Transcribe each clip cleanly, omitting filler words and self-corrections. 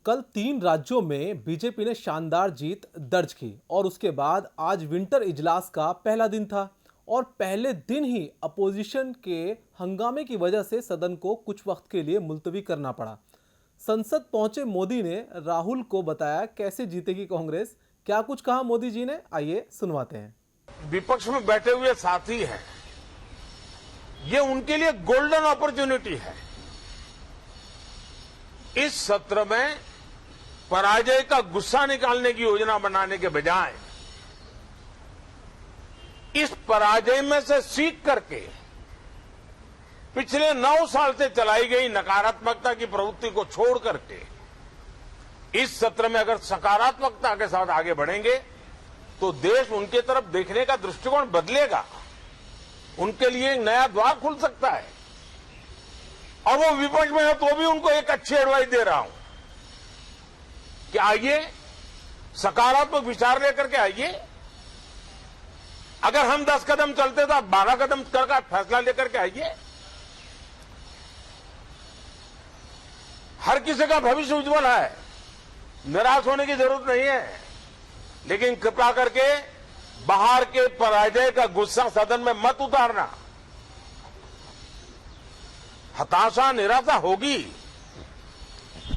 कल 3 राज्यों में बीजेपी ने शानदार जीत दर्ज की और उसके बाद आज विंटर इजलास का पहला दिन था और पहले दिन ही अपोजिशन के हंगामे की वजह से सदन को कुछ वक्त के लिए मुलतवी करना पड़ा। संसद पहुंचे मोदी ने राहुल को बताया कैसे जीतेगी कांग्रेस। क्या कुछ कहा मोदी जी ने, आइए सुनवाते हैं। विपक्ष में बैठे हुए साथी हैं, ये उनके लिए गोल्डन अपॉर्चुनिटी है। इस सत्र में पराजय का गुस्सा निकालने की योजना बनाने के बजाय इस पराजय में से सीख करके पिछले 9 साल से चलाई गई नकारात्मकता की प्रवृत्ति को छोड़ करके इस सत्र में अगर सकारात्मकता के साथ आगे बढ़ेंगे तो देश उनके तरफ देखने का दृष्टिकोण बदलेगा, उनके लिए एक नया द्वार खुल सकता है। और वो विपक्ष में है तो भी उनको एक अच्छी एडवाइस दे रहा हूं कि आइए सकारात्मक विचार लेकर के आइए। अगर हम 10 कदम चलते तो आप 12 कदम करके फैसला लेकर के आइए। हर किसी का भविष्य उज्जवल है, निराश होने की जरूरत नहीं है, लेकिन कृपा करके बाहर के पराजय का गुस्सा सदन में मत उतारना। हताशा निराशा होगी,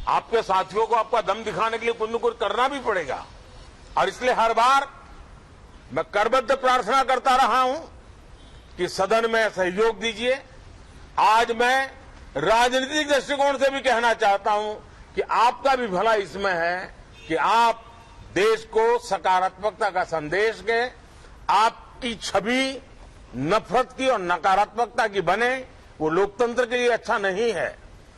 आपके साथियों को आपका दम दिखाने के लिए कुछ न कुछ करना भी पड़ेगा। और इसलिए हर बार मैं करबद्ध प्रार्थना करता रहा हूं कि सदन में सहयोग दीजिए। आज मैं राजनीतिक दृष्टिकोण से भी कहना चाहता हूं कि आपका भी भला इसमें है कि आप देश को सकारात्मकता का संदेश दें, आपकी छवि नफरत की और नकारात्मकता की बने, वो लोकतंत्र के लिए अच्छा नहीं है।